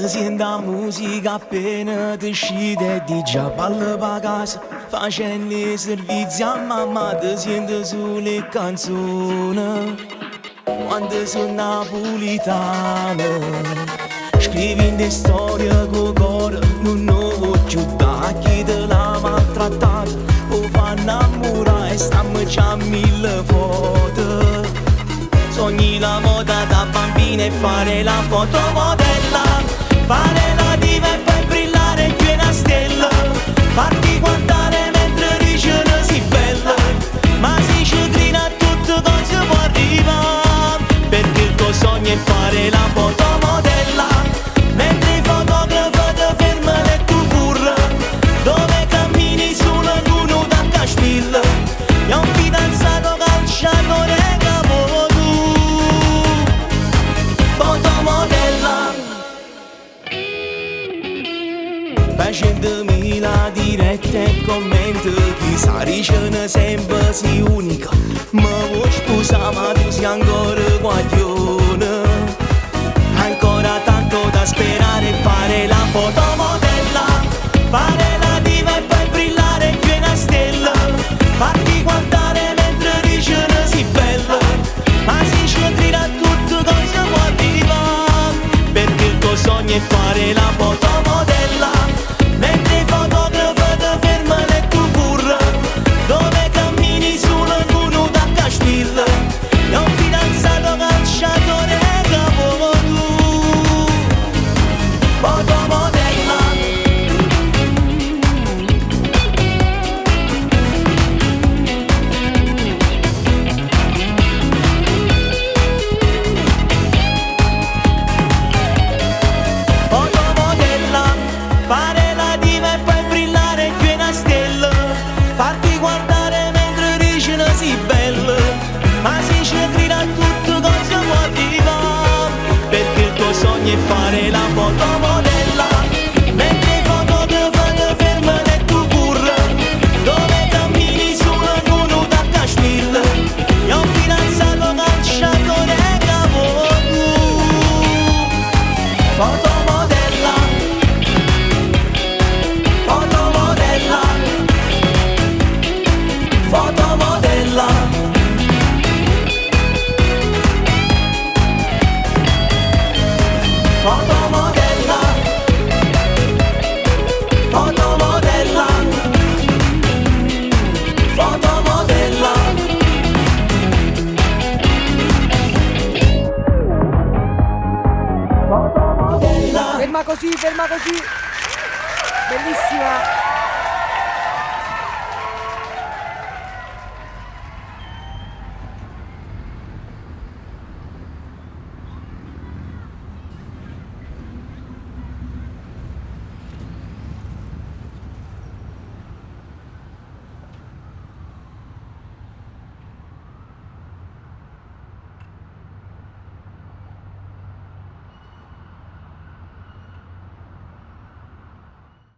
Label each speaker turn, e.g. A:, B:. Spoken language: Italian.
A: Sento la musica appena ti scende, di già balla pa casa, facendo i servizi a mamma, ti sento sulle canzoni. Quando sono napolitana, scrivi le storie con cuore, non voglio da chi te l'ha maltrattata, o fa innamorare e stiamo già mille foto. Sogni la moda da bambina e fare la fotomodella, fare la diva e poi brillare più una stella, farti guardare mentre dice che sei bella, ma si ci grida a tutto cosa può arrivare, perché il tuo sogno è fare la fotomodella, mentre i fotografi ti fermano e tu corri, dove cammini sulla luna da Caspilla, e un fidanzato calciatore capo tu, fotomodella. 100.000 dirette e commenti, chissà dice sempre sei unica, ma vuoi sposare ma tu sei ancora guaglione, ancora tanto da sperare e fare la fotomodella, fare la diva e poi brillare più una stella, farti guardare mentre dice che sei bella, ma si ci grida a tutto cosa può arrivare, perché il tuo sogno è fare la fotomodella, mentre i fotografi ti fermano e tu corri, dove cammini sulla luna da Caspilla, e un fidanzato calciatore capo tu, fotomodella. Fotomodella, fare la diva e poi brillare più una stella, farti guardare mentre dici che sei bella, ma si ci grida a tutto cosa può arrivare, perché il tuo sogno è fare la fotomodella, mentre i fotografi ti fermano e tu corri, dove cammini sulla luna da Caspilla, e un fidanzato calciatore capo tu, fotomodella, fotomodella, fotomodella, fotomodella, fotomodella, fotomodella.
B: Ferma così, bellissima.